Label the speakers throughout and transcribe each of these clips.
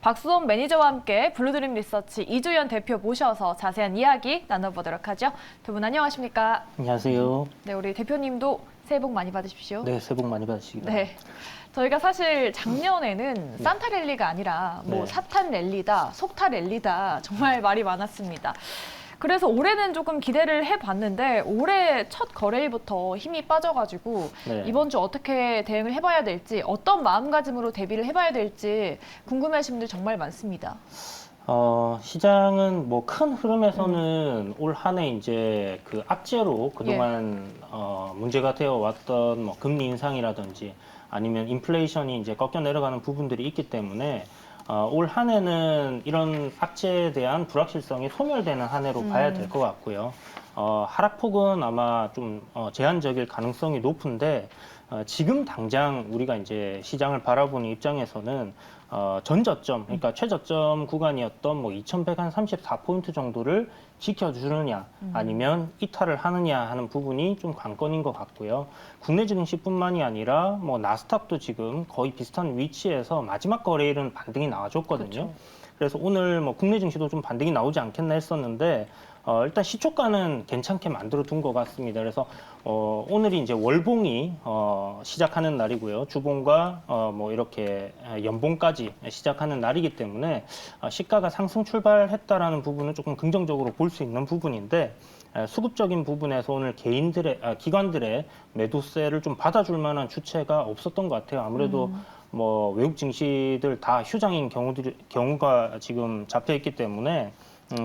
Speaker 1: 박수원 매니저와 함께 블루드림 리서치 이주연 대표 모셔서 자세한 이야기 나눠보도록 하죠. 두 분 안녕하십니까?
Speaker 2: 안녕하세요.
Speaker 1: 네, 우리 대표님도 새해 복 많이 받으십시오.
Speaker 2: 네, 새해 복 많이 받으시기 바랍니다.
Speaker 1: 네. 저희가 사실 작년에는 산타 랠리가 아니라 뭐
Speaker 2: 네.
Speaker 1: 사탄 랠리다, 속타 랠리다 정말 말이 많았습니다. 그래서 올해는 조금 기대를 해봤는데 올해 첫 거래일부터 힘이 빠져가지고
Speaker 2: 네.
Speaker 1: 이번 주 어떻게 대응을 해봐야 될지 어떤 마음가짐으로 대비를 해봐야 될지 궁금해하시는 분들 정말 많습니다.
Speaker 2: 시장은 뭐 큰 흐름에서는 올 한 해 이제 그 악재로 그동안 문제가 되어 왔던 뭐 금리 인상이라든지 아니면 인플레이션이 이제 꺾여 내려가는 부분들이 있기 때문에 올 한 해는 이런 악재에 대한 불확실성이 소멸되는 한 해로 봐야 될 것 같고요. 하락폭은 아마 좀 제한적일 가능성이 높은데 지금 당장 우리가 이제 시장을 바라보는 입장에서는 전저점, 그러니까 최저점 구간이었던 뭐 2134포인트 정도를 지켜주느냐 아니면 이탈을 하느냐 하는 부분이 좀 관건인 것 같고요. 국내 증시뿐만이 아니라 뭐 나스닥도 지금 거의 비슷한 위치에서 마지막 거래일은 반등이 나와줬거든요.
Speaker 1: 그렇죠.
Speaker 2: 그래서 오늘 뭐 국내 증시도 좀 반등이 나오지 않겠나 했었는데 일단 시초가는 괜찮게 만들어 둔 것 같습니다. 그래서 오늘이 이제 월봉이 시작하는 날이고요. 주봉과 뭐 이렇게 연봉까지 시작하는 날이기 때문에 시가가 상승 출발했다라는 부분은 조금 긍정적으로 볼 수 있는 부분인데 수급적인 부분에서 오늘 기관들의 매도세를 좀 받아줄 만한 주체가 없었던 것 같아요. 아무래도 뭐 외국 증시들 다 휴장인 경우가 지금 잡혀 있기 때문에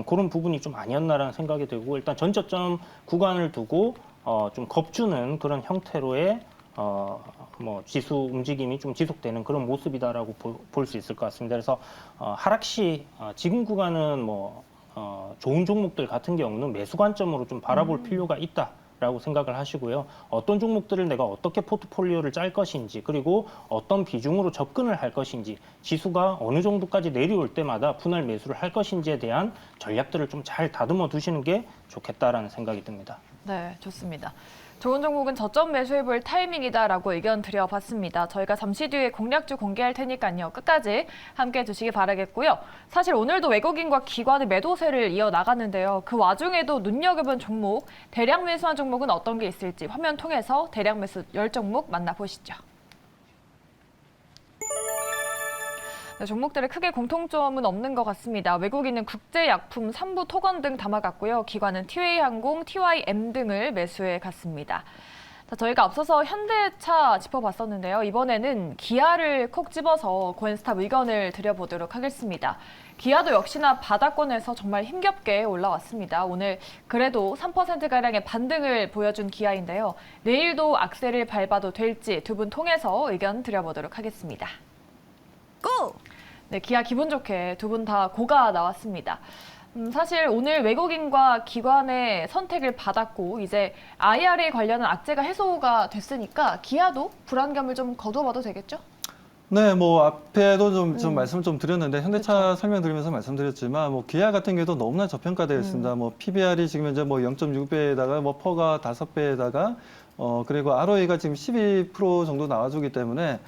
Speaker 2: 그런 부분이 좀 아니었나라는 생각이 들고 일단 전저점 구간을 두고 좀 겁주는 그런 형태로의 뭐 지수 움직임이 좀 지속되는 그런 모습이다라고 볼 수 있을 것 같습니다. 그래서 하락 시 지금 구간은 뭐 좋은 종목들 같은 경우는 매수 관점으로 좀 바라볼 필요가 있다라고 생각을 하시고요. 어떤 종목들을 내가 어떻게 포트폴리오를 짤 것인지 그리고 어떤 비중으로 접근을 할 것인지 지수가 어느 정도까지 내려올 때마다 분할 매수를 할 것인지에 대한 전략들을 좀 잘 다듬어 두시는 게 좋겠다라는 생각이 듭니다.
Speaker 1: 네, 좋습니다. 좋은 종목은 저점 매수해볼 타이밍이다라고 의견 드려봤습니다. 저희가 잠시 뒤에 공략주 공개할 테니까요. 끝까지 함께 해주시기 바라겠고요. 사실 오늘도 외국인과 기관의 매도세를 이어나갔는데요. 그 와중에도 눈여겨본 종목, 대량 매수한 종목은 어떤 게 있을지 화면 통해서 대량 매수 10종목 만나보시죠. 네, 종목들의 크게 공통점은 없는 것 같습니다. 외국인은 국제약품, 삼부 토건 등 담아갔고요. 기관은 티웨이항공, TYM 등을 매수해 갔습니다. 자, 저희가 앞서서 현대차 짚어봤었는데요. 이번에는 기아를 콕 집어서 고엔스탑 의견을 드려보도록 하겠습니다. 기아도 역시나 바닥권에서 정말 힘겹게 올라왔습니다. 오늘 그래도 3%가량의 반등을 보여준 기아인데요. 내일도 악셀을 밟아도 될지 두 분 통해서 의견 드려보도록 하겠습니다. 고! 네, 기아 기분 좋게 두 분 다 고가 나왔습니다. 사실 오늘 외국인과 기관의 선택을 받았고 이제 IRA 관련한 악재가 해소가 됐으니까 기아도 불안감을 좀 거둬봐도 되겠죠?
Speaker 3: 네, 뭐 앞에도 좀 말씀을 좀 드렸는데 현대차
Speaker 1: 그렇죠.
Speaker 3: 설명드리면서 말씀드렸지만 뭐 기아 같은 경우도 너무나 저평가되어 있습니다. 뭐 PBR이 지금 현재 뭐 0.6배에다가 뭐 퍼가 5배에다가 그리고 ROE가 지금 12% 정도 나와주기 때문에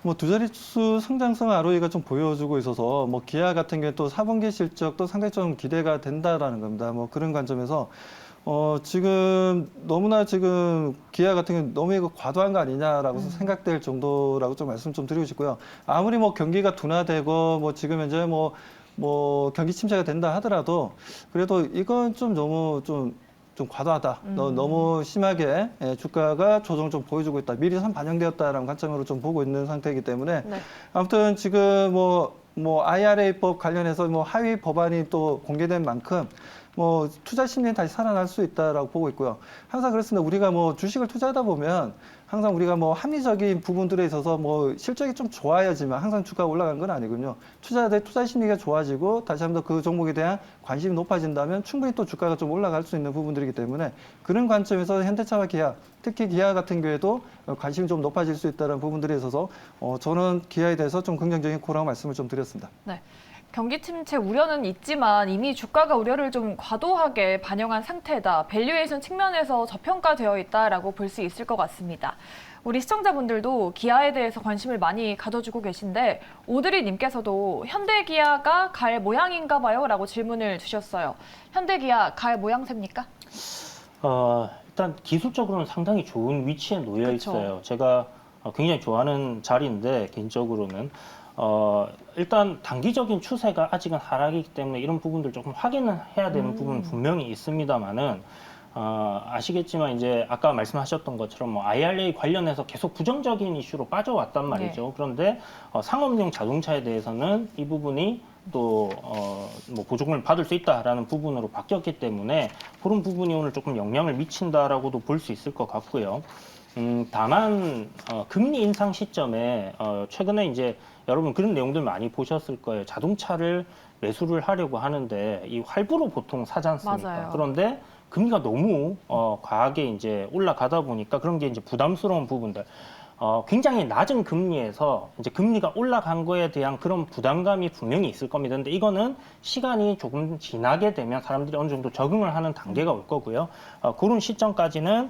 Speaker 3: 뭐 두 자릿수 성장성 ROE가 좀 보여주고 있어서 뭐 기아 같은 경우 또 4분기 실적도 상당히 좀 기대가 된다라는 겁니다. 뭐 그런 관점에서 지금 너무나 지금 기아 같은 경우 너무 이거 과도한 거 아니냐라고 생각될 정도라고 좀 말씀 좀 드리고 싶고요. 아무리 뭐 경기가 둔화되고 뭐 지금 현재 뭐 경기 침체가 된다 하더라도 그래도 이건 좀 너무 좀 과도하다. 너무 심하게 주가가 조정 좀 보여주고 있다. 미리 선 반영되었다라는 관점으로 좀 보고 있는 상태이기 때문에
Speaker 1: 네.
Speaker 3: 아무튼 지금 뭐 IRA법 관련해서 뭐 하위 법안이 또 공개된 만큼 뭐 투자 심리는 다시 살아날 수 있다라고 보고 있고요. 항상 그렇습니다. 우리가 뭐 주식을 투자하다 보면 항상 우리가 뭐 합리적인 부분들에 있어서 뭐 실적이 좀 좋아야지만 항상 주가가 올라가는 건 아니군요. 투자자들의 투자 심리가 좋아지고 다시 한번 그 종목에 대한 관심이 높아진다면 충분히 또 주가가 좀 올라갈 수 있는 부분들이기 때문에 그런 관점에서 현대차와 기아, 특히 기아 같은 경우에도 관심이 좀 높아질 수 있다는 부분들에 있어서 저는 기아에 대해서 좀 긍정적인 고라고 말씀을 좀 드렸습니다.
Speaker 1: 네. 경기 침체 우려는 있지만 이미 주가가 우려를 좀 과도하게 반영한 상태다. 밸류에이션 측면에서 저평가되어 있다라고 볼 수 있을 것 같습니다. 우리 시청자분들도 기아에 대해서 관심을 많이 가져주고 계신데 오드리 님께서도 현대기아가 갈 모양인가 봐요 라고 질문을 주셨어요. 현대기아 갈 모양새입니까?
Speaker 2: 일단 기술적으로는 상당히 좋은 위치에 놓여
Speaker 1: 그쵸.
Speaker 2: 있어요. 제가 굉장히 좋아하는 자리인데 개인적으로는 일단 단기적인 추세가 아직은 하락이기 때문에 이런 부분들 조금 확인을 해야 되는 부분은 분명히 있습니다만은 아시겠지만 이제 아까 말씀하셨던 것처럼 뭐 IRA 관련해서 계속 부정적인 이슈로 빠져왔단 말이죠. 그런데 상업용 자동차에 대해서는 이 부분이 또 뭐 보조금을 받을 수 있다라는 부분으로 바뀌었기 때문에 그런 부분이 오늘 조금 영향을 미친다라고도 볼 수 있을 것 같고요. 다만 금리 인상 시점에 최근에 이제 여러분 그런 내용들 많이 보셨을 거예요. 자동차를 매수를 하려고 하는데 이 할부로 보통 사지 않습니까?
Speaker 1: 맞아요.
Speaker 2: 그런데 금리가 너무 과하게 이제 올라가다 보니까 그런 게 이제 부담스러운 부분들. 굉장히 낮은 금리에서 이제 금리가 올라간 거에 대한 그런 부담감이 분명히 있을 겁니다. 근데 이거는 시간이 조금 지나게 되면 사람들이 어느 정도 적응을 하는 단계가 올 거고요. 그런 시점까지는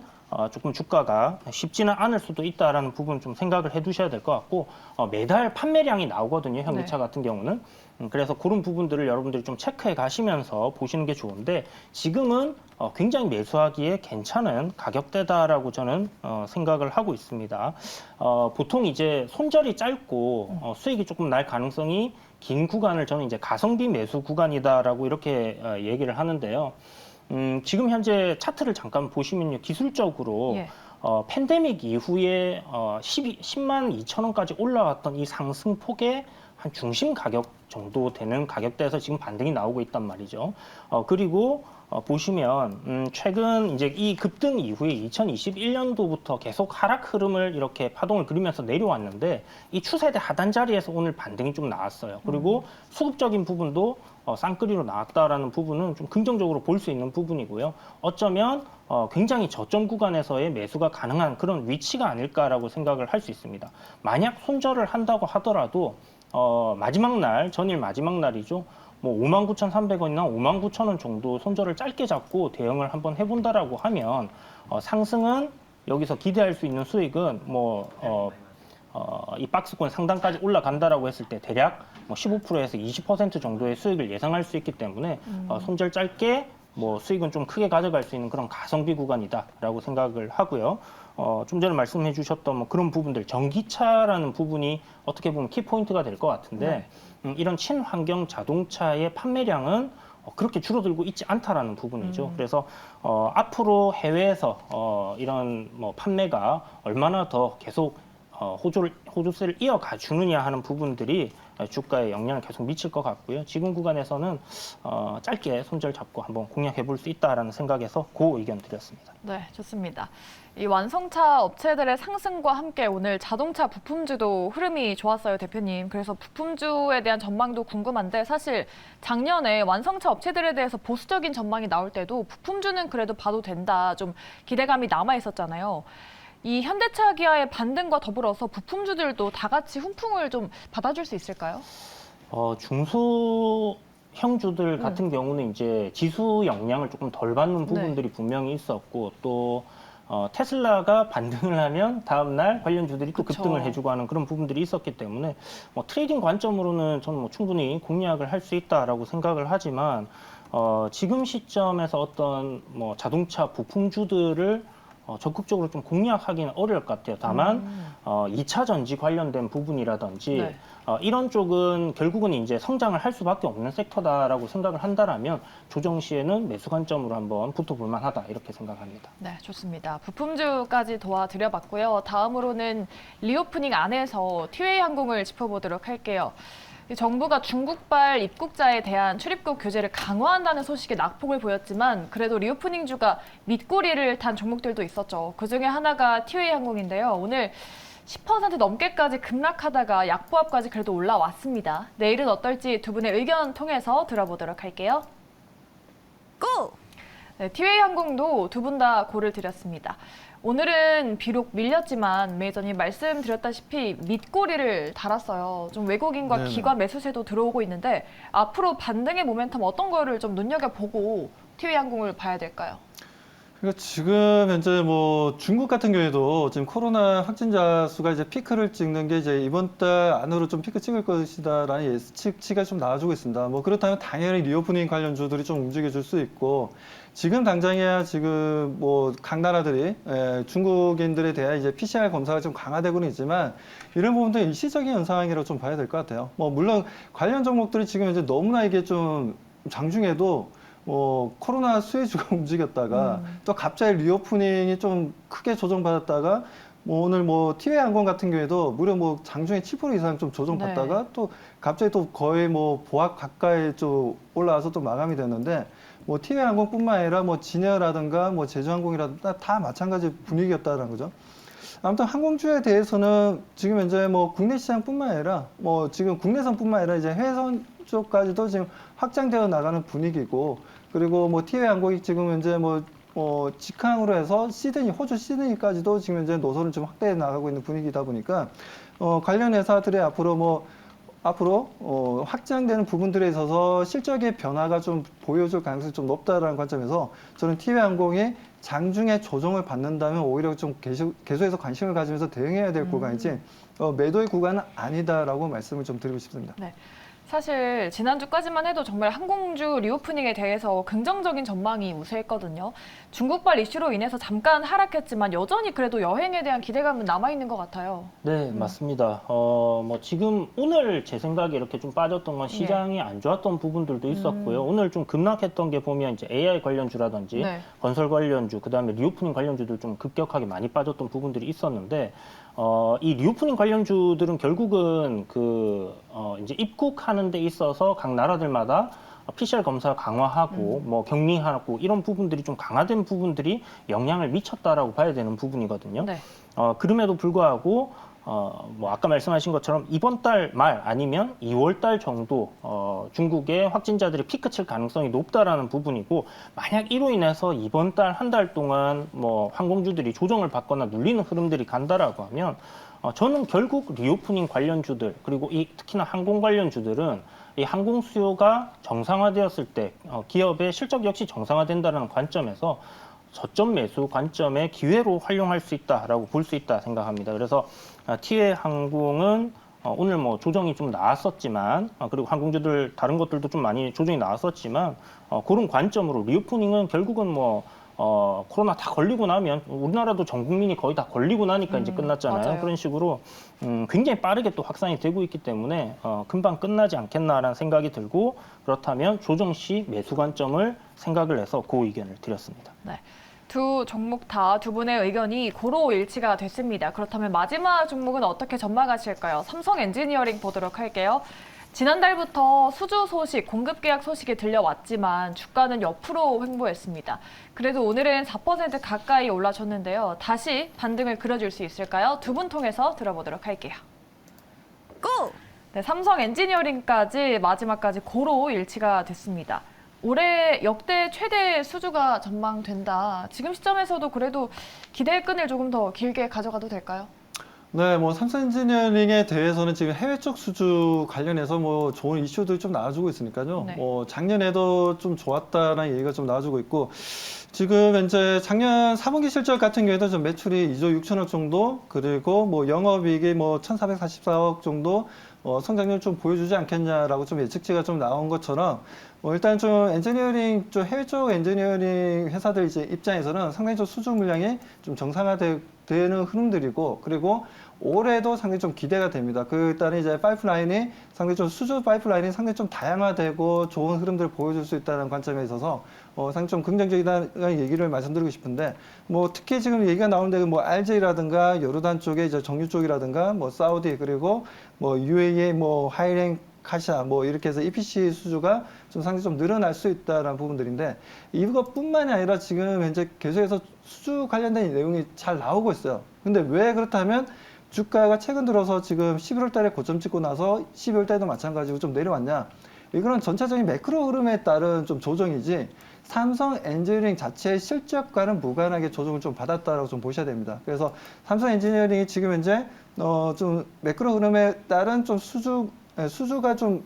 Speaker 2: 조금 주가가 쉽지는 않을 수도 있다라는 부분 좀 생각을 해두셔야 될 것 같고 매달 판매량이 나오거든요. 현기차 같은 경우는. 그래서 그런 부분들을 여러분들이 좀 체크해 가시면서 보시는 게 좋은데 지금은 굉장히 매수하기에 괜찮은 가격대다라고 저는 생각을 하고 있습니다. 보통 이제 손절이 짧고 수익이 조금 날 가능성이 긴 구간을 저는 이제 가성비 매수 구간이다라고 이렇게 얘기를 하는데요. 지금 현재 차트를 잠깐 보시면요. 기술적으로 팬데믹 이후에 10만 2천 원까지 올라왔던 이 상승폭의 한 중심 가격 정도 되는 가격대에서 지금 반등이 나오고 있단 말이죠. 그리고 보시면 최근 이제 이 급등 이후에 2021년도부터 계속 하락 흐름을 이렇게 파동을 그리면서 내려왔는데 이 추세대 하단 자리에서 오늘 반등이 좀 나왔어요. 그리고 수급적인 부분도 쌍끌이로 나왔다라는 부분은 좀 긍정적으로 볼 수 있는 부분이고요. 어쩌면 굉장히 저점 구간에서의 매수가 가능한 그런 위치가 아닐까라고 생각을 할 수 있습니다. 만약 손절을 한다고 하더라도 마지막 날, 전일 마지막 날이죠. 뭐 59,300원이나 59,000원 정도 손절을 짧게 잡고 대응을 한번 해본다라고 하면 상승은 여기서 기대할 수 있는 수익은 이 박스권 상단까지 올라간다라고 했을 때 대략 뭐 15%에서 20% 정도의 수익을 예상할 수 있기 때문에 손절 짧게 뭐 수익은 좀 크게 가져갈 수 있는 그런 가성비 구간이다라고 생각을 하고요. 좀 전에 말씀해 주셨던 뭐 그런 부분들, 전기차라는 부분이 어떻게 보면 키포인트가 될 것 같은데 이런 친환경 자동차의 판매량은 그렇게 줄어들고 있지 않다라는 부분이죠. 그래서 앞으로 해외에서 이런 뭐 판매가 얼마나 더 계속 호조세를 이어가 주느냐 하는 부분들이 주가에 영향을 계속 미칠 것 같고요. 지금 구간에서는 짧게 손절 잡고 한번 공략해 볼 수 있다라는 생각에서 그 의견 드렸습니다.
Speaker 1: 네, 좋습니다. 이 완성차 업체들의 상승과 함께 오늘 자동차 부품주도 흐름이 좋았어요, 대표님. 그래서 부품주에 대한 전망도 궁금한데 사실 작년에 완성차 업체들에 대해서 보수적인 전망이 나올 때도 부품주는 그래도 봐도 된다, 좀 기대감이 남아 있었잖아요. 이 현대차 기아의 반등과 더불어서 부품주들도 다 같이 훈풍을 좀 받아줄 수 있을까요?
Speaker 2: 중소형주들 같은 경우는 이제 지수 영향을 조금 덜 받는 부분들이 분명히 있었고 또 테슬라가 반등을 하면 다음날 관련주들이 또 급등을 해주고 하는 그런 부분들이 있었기 때문에 뭐 트레이딩 관점으로는 저는 뭐 충분히 공략을 할 수 있다라고 생각을 하지만 지금 시점에서 어떤 뭐 자동차 부품주들을 적극적으로 좀 공략하기는 어려울 것 같아요. 다만 2차 전지 관련된 부분이라든지 이런 쪽은 결국은 이제 성장을 할 수밖에 없는 섹터다라고 생각을 한다라면 조정 시에는 매수 관점으로 한번 붙어볼 만하다 이렇게 생각합니다.
Speaker 1: 네, 좋습니다. 부품주까지 도와드려봤고요. 다음으로는 리오프닝 안에서 티웨이 항공을 짚어보도록 할게요. 정부가 중국발 입국자에 대한 출입국 규제를 강화한다는 소식에 낙폭을 보였지만 그래도 리오프닝주가 밑꼬리를 탄 종목들도 있었죠. 그중에 하나가 티웨이 항공인데요. 오늘 10% 넘게까지 급락하다가 약보합까지 그래도 올라왔습니다. 내일은 어떨지 두 분의 의견 통해서 들어보도록 할게요. 고! 네, 티웨이 항공도 두 분 다 고를 드렸습니다. 오늘은 비록 밀렸지만 매니저님 말씀드렸다시피 밑꼬리를 달았어요. 좀 외국인과 기관 매수세도 들어오고 있는데 앞으로 반등의 모멘텀 어떤 거를 좀 눈여겨보고 티웨이 항공을 봐야 될까요?
Speaker 3: 그러니까 지금 현재 뭐 중국 같은 경우에도 지금 코로나 확진자 수가 이제 피크를 찍는 게 이제 이번 달 안으로 좀 피크 찍을 것이다라는 예측치가 좀 나와주고 있습니다. 뭐 그렇다면 당연히 리오프닝 관련주들이 좀 움직여줄 수 있고 지금 당장이야 지금 뭐 각 나라들이 중국인들에 대한 이제 PCR 검사가 좀 강화되고는 있지만 이런 부분도 일시적인 현상이라고 좀 봐야 될 것 같아요. 뭐 물론 관련 종목들이 지금 이제 너무나 이게 좀 장중에도 코로나 수혜주가 움직였다가 또 갑자기 리오프닝이 좀 크게 조정받았다가 뭐 오늘 뭐 티웨이 항공 같은 경우에도 무려 뭐 장중에 7% 이상 좀 조정받다가
Speaker 1: 네.
Speaker 3: 또 갑자기 또 거의 뭐 보합 가까이 좀 올라와서 또 마감이 됐는데 뭐 티웨이 항공뿐만 아니라 뭐 진에어라든가 뭐 제주항공이라든가 다 마찬가지 분위기였다는 거죠. 아무튼 항공주에 대해서는 지금 현재 뭐 국내 시장뿐만 아니라 뭐 지금 국내선뿐만 아니라 이제 해외선 쪽까지도 지금 확장되어 나가는 분위기고 그리고 뭐 티웨이 항공이 지금 현재 뭐 직항으로 해서 시드니, 호주 시드니까지도 지금 현재 노선을 좀 확대해 나가고 있는 분위기다 보니까 관련 회사들의 앞으로 확장되는 부분들에 있어서 실적의 변화가 좀 보여줄 가능성이 좀 높다라는 관점에서 저는 티웨이 항공이 장중에 조정을 받는다면 오히려 좀 계속해서 관심을 가지면서 대응해야 될 구간이지 매도의 구간은 아니다라고 말씀을 좀 드리고 싶습니다.
Speaker 1: 네. 사실 지난주까지만 해도 정말 항공주 리오프닝에 대해서 긍정적인 전망이 우세했거든요. 중국발 이슈로 인해서 잠깐 하락했지만 여전히 그래도 여행에 대한 기대감은 남아있는 것 같아요.
Speaker 2: 네, 맞습니다. 뭐 지금 오늘 제 생각에 이렇게 좀 빠졌던 건 시장이 안 좋았던 부분들도 있었고요. 오늘 좀 급락했던 게 보면 이제 AI 관련주라든지
Speaker 1: 네.
Speaker 2: 건설 관련주, 그다음에 리오프닝 관련주들 좀 급격하게 많이 빠졌던 부분들이 있었는데 이 리오프닝 관련주들은 결국은 이제 입국하는 데 있어서 각 나라들마다 PCR 검사 강화하고 뭐 격리하고 이런 부분들이 좀 강화된 부분들이 영향을 미쳤다라고 봐야 되는 부분이거든요.
Speaker 1: 네.
Speaker 2: 그럼에도 불구하고 뭐 아까 말씀하신 것처럼 이번 달 말 아니면 2월 달 정도 중국의 확진자들이 피크 칠 가능성이 높다라는 부분이고 만약 이로 인해서 이번 달 한 달 동안 뭐 항공주들이 조정을 받거나 눌리는 흐름들이 간다라고 하면 저는 결국 리오프닝 관련주들 그리고 특히나 항공 관련주들은 이 항공 수요가 정상화되었을 때 기업의 실적 역시 정상화된다는 관점에서 저점 매수 관점의 기회로 활용할 수 있다라고 볼 수 있다 생각합니다. 그래서 티웨이 항공은 오늘 뭐 조정이 좀 나왔었지만 그리고 항공주들 다른 것들도 좀 많이 조정이 나왔었지만 그런 관점으로 리오프닝은 결국은 뭐 코로나 다 걸리고 나면 우리나라도 전 국민이 거의 다 걸리고 나니까 이제 끝났잖아요.
Speaker 1: 맞아요.
Speaker 2: 그런 식으로 굉장히 빠르게 또 확산이 되고 있기 때문에 금방 끝나지 않겠나라는 생각이 들고 그렇다면 조정 시 매수 관점을 생각을 해서 그 의견을 드렸습니다.
Speaker 1: 네. 두 종목 다 두 분의 의견이 고루 일치가 됐습니다. 그렇다면 마지막 종목은 어떻게 전망하실까요? 삼성 엔지니어링 보도록 할게요. 지난달부터 수주 소식, 공급 계약 소식이 들려왔지만 주가는 옆으로 횡보했습니다. 그래도 오늘은 4% 가까이 올라섰는데요. 다시 반등을 그려줄 수 있을까요? 두 분 통해서 들어보도록 할게요.
Speaker 4: 고!
Speaker 1: 네, 삼성 엔지니어링까지 마지막까지 고루 일치가 됐습니다. 올해 역대 최대 수주가 전망된다. 지금 시점에서도 그래도 기대의 끈을 조금 더 길게 가져가도 될까요?
Speaker 3: 네, 뭐 삼성 엔지니어링에 대해서는 지금 해외 쪽 수주 관련해서 뭐 좋은 이슈들이 좀 나와주고 있으니까요.
Speaker 1: 네.
Speaker 3: 뭐 작년에도 좀 좋았다라는 얘기가 좀 나와주고 있고 지금 현재 작년 4분기 실적 같은 경우에도 좀 매출이 2조 6천억 정도 그리고 뭐 영업이익이 뭐 1,444억 정도 성장률 좀 보여주지 않겠냐라고 좀 예측치가 좀 나온 것처럼 일단 좀 엔지니어링 좀 해외 쪽 엔지니어링 회사들 이제 입장에서는 상당히 좀 수주 물량이 좀 정상화되는 흐름들이고 그리고 올해도 상당히 좀 기대가 됩니다. 그 따른 이제 파이프라인이 상당히 좀 수주 파이프라인이 상당히 좀 다양화되고 좋은 흐름들을 보여줄 수 있다는 관점에 있어서 상당히 좀 긍정적이다는 얘기를 말씀드리고 싶은데 뭐 특히 지금 얘기가 나오는데 뭐 알제리라든가 요르단 쪽에 이제 정유 쪽이라든가 뭐 사우디 그리고 뭐 UAE 뭐 하이렌 카샤 뭐 이렇게 해서 EPC 수주가 좀 상당히 좀 늘어날 수 있다는 부분들인데 이것뿐만이 아니라 지금 현재 계속해서 수주 관련된 내용이 잘 나오고 있어요. 근데 왜 그렇다면 주가가 최근 들어서 지금 11월 달에 고점 찍고 나서 12월 달에도 마찬가지로 좀 내려왔냐? 이거는 전체적인 매크로 흐름에 따른 좀 조정이지 삼성 엔지니어링 자체의 실적과는 무관하게 조정을 좀 받았다라고 좀 보셔야 됩니다. 그래서 삼성 엔지니어링이 지금 현재 좀 매크로 흐름에 따른 좀 수주가 좀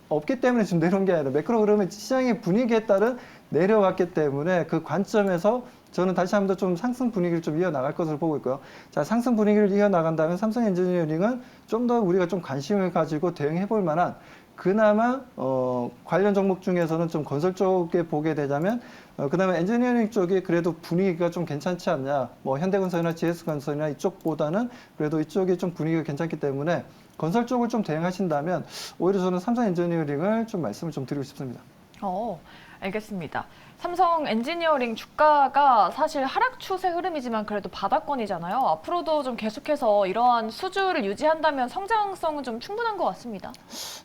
Speaker 3: 없기 때문에 지금 내려온 게 아니라 매크로 흐름의 시장의 분위기에 따른 내려왔기 때문에 그 관점에서 저는 다시 한번 더 좀 상승 분위기를 좀 이어나갈 것으로 보고 있고요. 자, 상승 분위기를 이어나간다면 삼성 엔지니어링은 좀 더 우리가 좀 관심을 가지고 대응해 볼 만한 그나마 관련 종목 중에서는 좀 건설 쪽에 보게 되자면 그다음에 엔지니어링 쪽이 그래도 분위기가 좀 괜찮지 않냐. 뭐 현대건설이나 GS건설이나 이쪽보다는 그래도 이쪽이 좀 분위기가 괜찮기 때문에 건설 쪽을 좀 대응하신다면 오히려 저는 삼성 엔지니어링을 좀 말씀을 좀 드리고 싶습니다.
Speaker 1: 알겠습니다. 삼성 엔지니어링 주가가 사실 하락 추세 흐름이지만 그래도 바닥권이잖아요. 앞으로도 좀 계속해서 이러한 수주를 유지한다면 성장성은 좀 충분한 것 같습니다.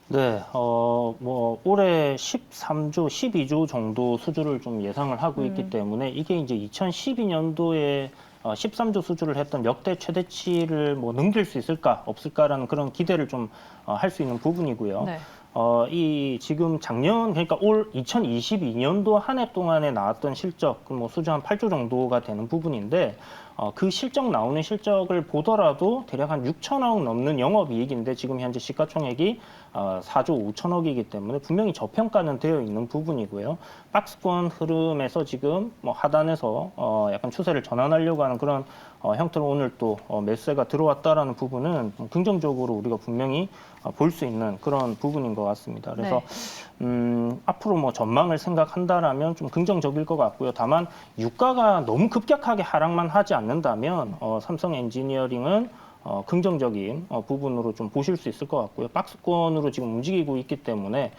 Speaker 2: 네, 뭐 올해 13조, 12조 정도 수주를 좀 예상을 하고 있기 때문에 이게 이제 2012년도에 13조 수주를 했던 역대 최대치를 뭐 넘길 수 있을까 없을까라는 그런 기대를 좀 할 수 있는 부분이고요.
Speaker 1: 네.
Speaker 2: 이 지금 작년 그러니까 올 2022년도 한 해 동안에 나왔던 실적 뭐 수주 한 8조 정도가 되는 부분인데 그 실적 나오는 실적을 보더라도 대략 한 6천억 넘는 영업이익인데 지금 현재 시가총액이 4조 5천억이기 때문에 분명히 저평가는 되어 있는 부분이고요. 박스권 흐름에서 지금 뭐 하단에서 약간 추세를 전환하려고 하는 그런 형태로 오늘 또 매수세가 들어왔다라는 부분은 긍정적으로 우리가 분명히 볼 수 있는 그런 부분인 것 같습니다. 그래서 앞으로 뭐 전망을 생각한다라면 좀 긍정적일 것 같고요. 다만 유가가 너무 급격하게 하락만 하지 않는다면 삼성 엔지니어링은 긍정적인 부분으로 좀 보실 수 있을 것 같고요. 박스권으로 지금 움직이고 있기 때문에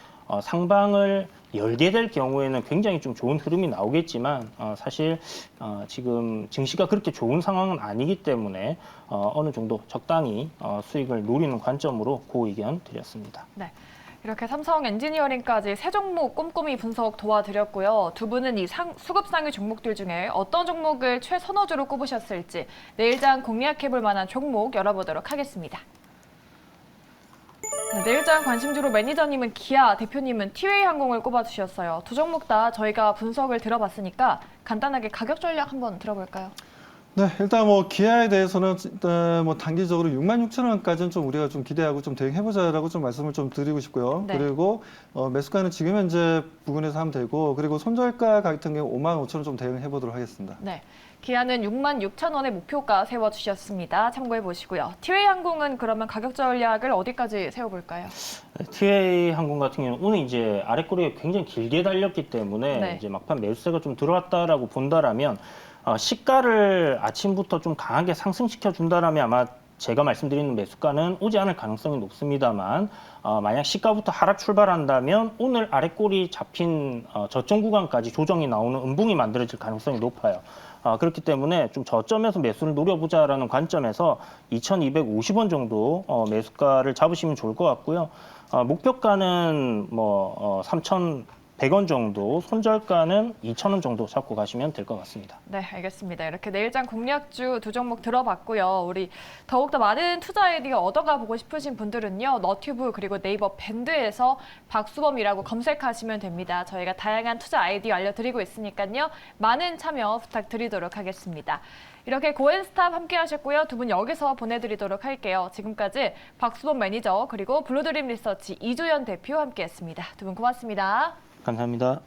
Speaker 2: 상방을 열게 될 경우에는 굉장히 좀 좋은 흐름이 나오겠지만 사실 지금 증시가 그렇게 좋은 상황은 아니기 때문에 어느 정도 적당히 수익을 노리는 관점으로 그 의견 드렸습니다.
Speaker 1: 네. 이렇게 삼성 엔지니어링까지 세 종목 꼼꼼히 분석 도와드렸고요. 두 분은 이 수급 상위 종목들 중에 어떤 종목을 최선호주로 꼽으셨을지 내일장 공략해볼 만한 종목 열어보도록 하겠습니다. 네, 내일장 관심주로 매니저님은 기아, 대표님은 티웨이항공을 꼽아주셨어요. 두 종목 다 저희가 분석을 들어봤으니까 간단하게 가격 전략 한번 들어볼까요?
Speaker 3: 네, 일단 뭐 기아에 대해서는 일단 뭐 단기적으로 66,000원까지는 좀 우리가 좀 기대하고 좀 대응해보자라고 좀 말씀을 좀 드리고 싶고요.
Speaker 1: 네.
Speaker 3: 그리고 매수가는 지금 현재 부근에서 하면 되고, 그리고 손절가 같은 경우 55,000원 좀 대응해보도록 하겠습니다.
Speaker 1: 네. 기아는 66,000원의 목표가 세워주셨습니다. 참고해 보시고요. 티웨이항공은 그러면 가격 전략을 어디까지 세워볼까요?
Speaker 2: TA 항공 같은 경우는 오늘 이제 아랫꼬리가 굉장히 길게 달렸기 때문에
Speaker 1: 네.
Speaker 2: 이제 막판 매수세가 좀 들어왔다라고 본다라면 시가를 아침부터 좀 강하게 상승시켜 준다라면 아마 제가 말씀드리는 매수가는 오지 않을 가능성이 높습니다만 만약 시가부터 하락 출발한다면 오늘 아랫꼬리 잡힌 저점 구간까지 조정이 나오는 음봉이 만들어질 가능성이 높아요. 그렇기 때문에 좀 저점에서 매수를 노려보자라는 관점에서 2,250원 정도 매수가를 잡으시면 좋을 것 같고요. 목표가는 뭐 3,100원 정도, 손절가는 2,000원 정도 잡고 가시면 될 것 같습니다.
Speaker 1: 네, 알겠습니다. 이렇게 내일장 공략주 두 종목 들어봤고요. 우리 더욱더 많은 투자 아이디어 얻어가 보고 싶으신 분들은요. 너튜브 그리고 네이버 밴드에서 박수범이라고 검색하시면 됩니다. 저희가 다양한 투자 아이디어 알려드리고 있으니까요. 많은 참여 부탁드리도록 하겠습니다. 이렇게 고엔스탑 함께 하셨고요. 두 분 여기서 보내드리도록 할게요. 지금까지 박수범 매니저 그리고 블루드림 리서치 이주연 대표 함께했습니다. 두 분 고맙습니다.
Speaker 2: 감사합니다.